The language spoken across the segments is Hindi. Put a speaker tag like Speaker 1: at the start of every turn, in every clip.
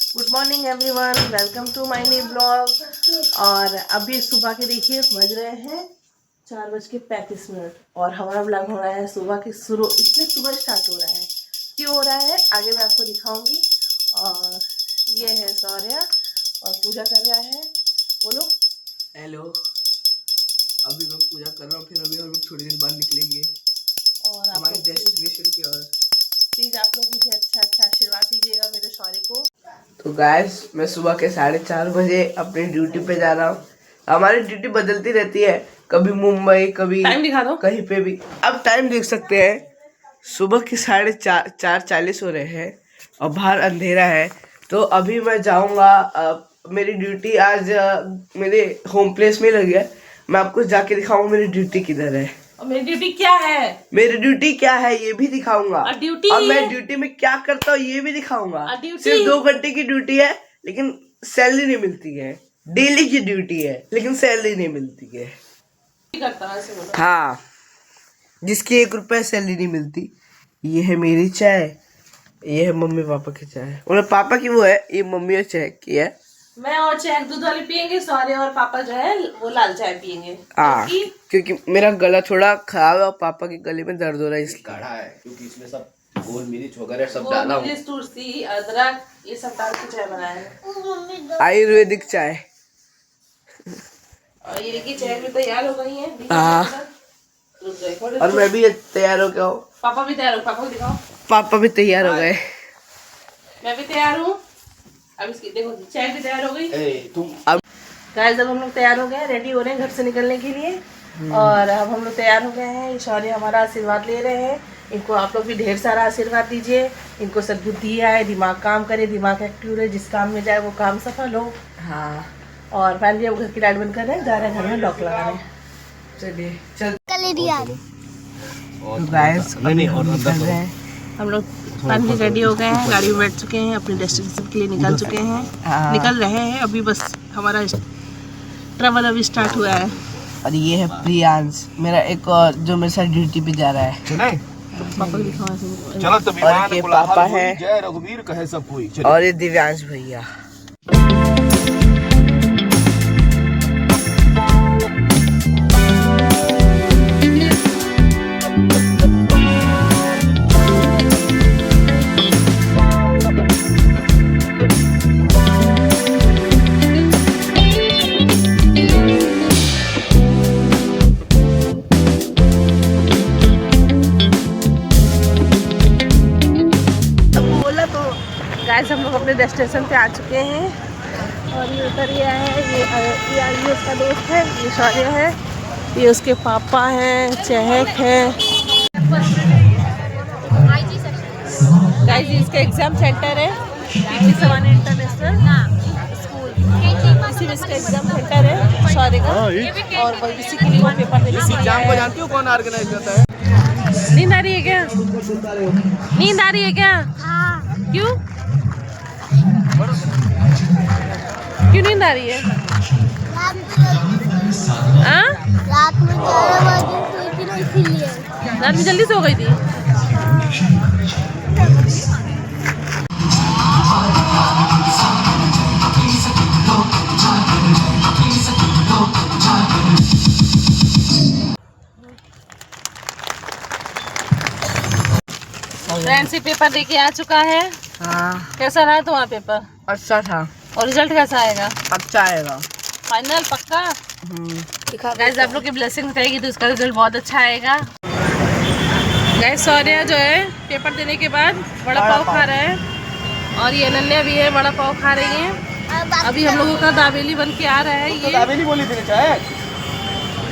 Speaker 1: Good morning everyone, welcome to my new blog. और अभी सुबह के देखिए बज रहे हैं 4:35 और हमारा ब्लॉग हो रहा है सुबह के शुरू। इतने सुबह स्टार्ट हो रहा है, क्यों हो रहा है आगे मैं आपको दिखाऊंगी। और ये है सौर्या और पूजा कर रहा है। बोलो
Speaker 2: हेलो। अभी मैं पूजा कर रहा हूँ, फिर अभी हम लोग थोड़ी देर बाद निकलेंगे
Speaker 1: और
Speaker 2: हमारे डेस्टिनेशन की ओर।
Speaker 1: प्लीज आप लोग मुझे अच्छा आशीर्वाद दीजिएगा मेरे शौर्य को।
Speaker 2: तो गाइस, मैं सुबह के 4:30 अपनी ड्यूटी पे जा रहा हूँ। हमारी ड्यूटी बदलती रहती है, कभी मुंबई, कभी
Speaker 1: टाइम दिखा दो
Speaker 2: कहीं पे भी। अब टाइम देख सकते हैं, सुबह के 4:40 हो रहे हैं और बाहर अंधेरा है। तो अभी मैं जाऊँगा। मेरी ड्यूटी आज मेरे होम प्लेस में लगी है। मैं आपको जाके दिखाऊंगा मेरी ड्यूटी किधर है
Speaker 1: और मेरी ड्यूटी क्या है,
Speaker 2: ये भी दिखाऊंगा।
Speaker 1: ड्यूटी
Speaker 2: और मैं ड्यूटी में क्या करता हूँ ये भी दिखाऊंगा। सिर्फ 2 घंटे की ड्यूटी है, लेकिन सैलरी नहीं मिलती है। डेली की ड्यूटी है, लेकिन सैलरी नहीं मिलती है। हाँ, जिसकी 1 रुपया सैलरी नहीं मिलती। ये है मेरी चाय, ये है मम्मी पापा की चाय। और पापा की वो है, ये मम्मी और चाय की है।
Speaker 1: मैं और चाय दूध वाली पियेंगे, सौर्य और पापा जो है वो लाल चाय पियेंगे।
Speaker 2: क्योंकि मेरा गला थोड़ा खराब है और पापा के गले में दर्द हो रहा है, इसलिए
Speaker 3: काढ़ा है। क्योंकि इसमें सब गोल मिर्च वगैरह सब डाला हूँ।
Speaker 1: तुलसी, अदरक, ये सब डाल के चाय बनाया है,
Speaker 2: आयुर्वेदिक चाय।
Speaker 1: और ये देखिए चाय भी तैयार हो गई है।
Speaker 2: और मैं भी तैयार हो गया हूँ।
Speaker 1: पापा भी तैयार हो, पापा को दिखाओ।
Speaker 2: पापा भी तैयार हो गए।
Speaker 1: मैं भी तैयार हूँ। अब इसकी देखो चाय भी तैयार हो गई।
Speaker 3: तुम
Speaker 2: अब
Speaker 1: गाइस, जब हम लोग तैयार हो गए, रेडी हो रहे हैं घर से निकलने के लिए। और अब हम लोग तैयार हो गए हैं। शौर्य हमारा आशीर्वाद ले रहे हैं। इनको आप लोग भी ढेर सारा आशीर्वाद दीजिए। इनको सद्बुद्धि आए, दिमाग काम करे, दिमाग एक्टिव रहे, जिस काम में जाए वो काम सफल हो।
Speaker 2: हाँ,
Speaker 1: और फाइनली अब घर की लाइट बंद कर रहे हैं, जा रहे हैं घर में लॉक लगाने।
Speaker 2: चलिए चल।
Speaker 3: और
Speaker 2: गाइस,
Speaker 3: नहीं और अंदर
Speaker 2: रहे हैं
Speaker 1: हम लोग फाइनली रेडी हो गए हैं, गाड़ी में बैठ चुके हैं, अपने डेस्टिनेशन के लिए निकल चुके हैं, निकल रहे हैं। अभी बस हमारा ट्रैवल अभी स्टार्ट हुआ है।
Speaker 2: और ये है प्रियांश, मेरा एक और जो मेरे साथ ड्यूटी पे जा रहा है।
Speaker 1: पापा को दिखाओ ऐसे।
Speaker 3: चलो तो
Speaker 2: और ये पापा है,
Speaker 3: जय रघुवीर कहे सब कोई।
Speaker 2: और ये दिव्यांश भैया।
Speaker 1: गाइस, हम लोग अपने डेस्टिनेशन पे आ चुके हैं। और ये उधर ये है, ये उसका दोस्त है, ये शौर्य है, ये उसके पापा हैं, चहक है। गाइस, इसका एग्जाम सेंटर है, सवानी इंटरनेशनल स्कूल। इसी में इसका एग्जाम सेंटर है शौर्य का। और वो इसी के लिए वो पेपर देने के लिए आया है।
Speaker 3: जानती हो कौन ऑर्गेनाइज करता है?
Speaker 1: नींद आ रही है क्या? नींद आ रही है क्या? क्यों क्यों नींद आ रही है?
Speaker 4: रात में 11 बजे सोई थी ना, इसीलिए।
Speaker 1: रात में जल्दी सो गई थी। फ्रेंड से पेपर देके आ चुका है।
Speaker 2: हाँ,
Speaker 1: कैसा रहा तुम्हारा पेपर?
Speaker 2: अच्छा था।
Speaker 1: और रिजल्ट कैसा आएगा?
Speaker 2: अच्छा आएगा।
Speaker 1: फाइनल पक्का? गाइस, आप लोग की ब्लेसिंग रहेगी तो इसका रिजल्ट बहुत अच्छा आएगा। गाइस, सौर्या जो है पेपर देने के बाद वड़ा पाव खा रहा है, और ये अनन्या भी है, वड़ा पाव खा रही है। अभी हम लोगों का दाबेली बन के आ रहा है। ये
Speaker 3: दाबेली बोली थी चाहे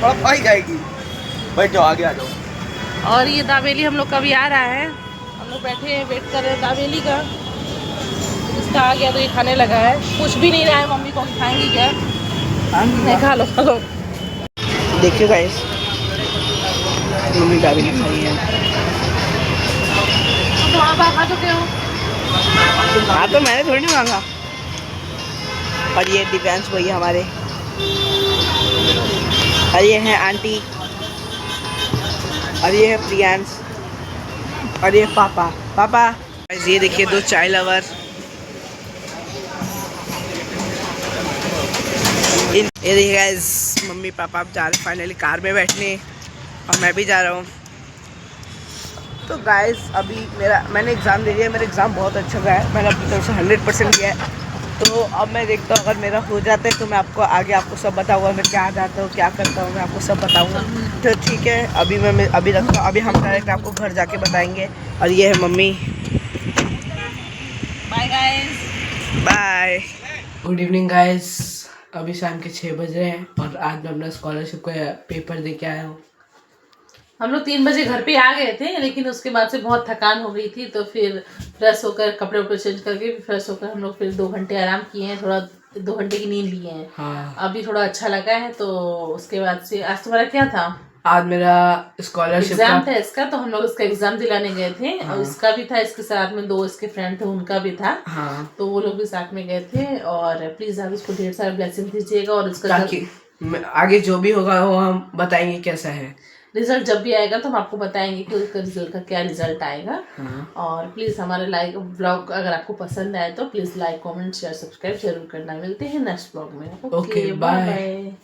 Speaker 3: बड़ा भाई खाएगी। बैठ जाओ, आगे आ जाओ।
Speaker 1: और ये दाबेली हम लोग का भी आ रहा है। हम लोग बैठे हैं, वेट कर रहे हैं दाबेली का। इसका आ गया तो ये खाने लगा है, कुछ भी नहीं रहा है। मम्मी को खाएंगी क्या? नहीं, खा लो खा लो।
Speaker 2: देखिए गाइस, मम्मी दाबेली खाई है।
Speaker 1: तो आप खा चुके हो?
Speaker 2: हाँ, तो मैंने थोड़ी नहीं मांगा। और ये दिव्यांश भैया हमारे, और ये है आंटी, और ये है प्रियांश, और ये पापा। ये देखिए 2 चाय लवर। ये देखिए गाइस, मम्मी पापा अब जा रहे फाइनली कार में बैठने और मैं भी जा रहा हूँ। तो गाइस अभी मैंने एग्ज़ाम दे दिया, मेरा एग्ज़ाम बहुत अच्छा गया है, मैंने अपनी तरफ से 100% दिया है। तो अब मैं देखता हूँ अगर मेरा हो जाता है तो मैं आपको सब बताऊँगा, मैं क्या जाता हूँ क्या करता हूँ, मैं आपको सब बताऊँगा। तो ठीक है, अभी मैं अभी रखता हूँ, अभी हम डायरेक्ट आपको घर जाके बताएंगे। और ये है mummy.
Speaker 1: Bye guys.
Speaker 2: Bye. Good evening guys, अभी शाम के 6 बज रहे हैं और आज मैं अपना स्कॉलरशिप का पेपर दे के आया हूँ।
Speaker 1: हम लोग 3 बजे घर पे आ गए थे, लेकिन उसके बाद से बहुत थकान हो गई थी, तो फिर फ्रेश होकर कपड़े उपड़े चेंज करके फ्रेश होकर हम लोग फिर 2 घंटे आराम किए हैं, थोड़ा 2 घंटे की नींद लिए हैं।
Speaker 2: हाँ।
Speaker 1: अभी थोड़ा अच्छा लगा है। तो उसके बाद से आज तुम्हारा क्या था?
Speaker 2: आज मेरा स्कॉलरशिप
Speaker 1: एग्जाम
Speaker 2: का
Speaker 1: था इसका, तो हम लोग इसका एग्जाम दिलाने गए थे।
Speaker 2: हाँ।
Speaker 1: और इसका भी था, इसके साथ में 2 इसके फ्रेंड थे, उनका भी था।
Speaker 2: हाँ।
Speaker 1: तो वो लोग भी साथ में गए थे। और प्लीज आप इसको ढेर सारा ब्लेसिंग दीजिएगा और इसका
Speaker 2: ताकि आगे जो भी होगा वो हम बताएंगे कैसा है।
Speaker 1: रिजल्ट जब भी आएगा तो हम आपको बताएंगे कि उसका रिजल्ट का क्या रिजल्ट आएगा।
Speaker 2: हाँ।
Speaker 1: और प्लीज़ हमारे ब्लॉग अगर आपको पसंद आए तो please like comment share subscribe जरूर करना। मिलते हैं नेक्स्ट ब्लॉग में।
Speaker 2: Okay, bye.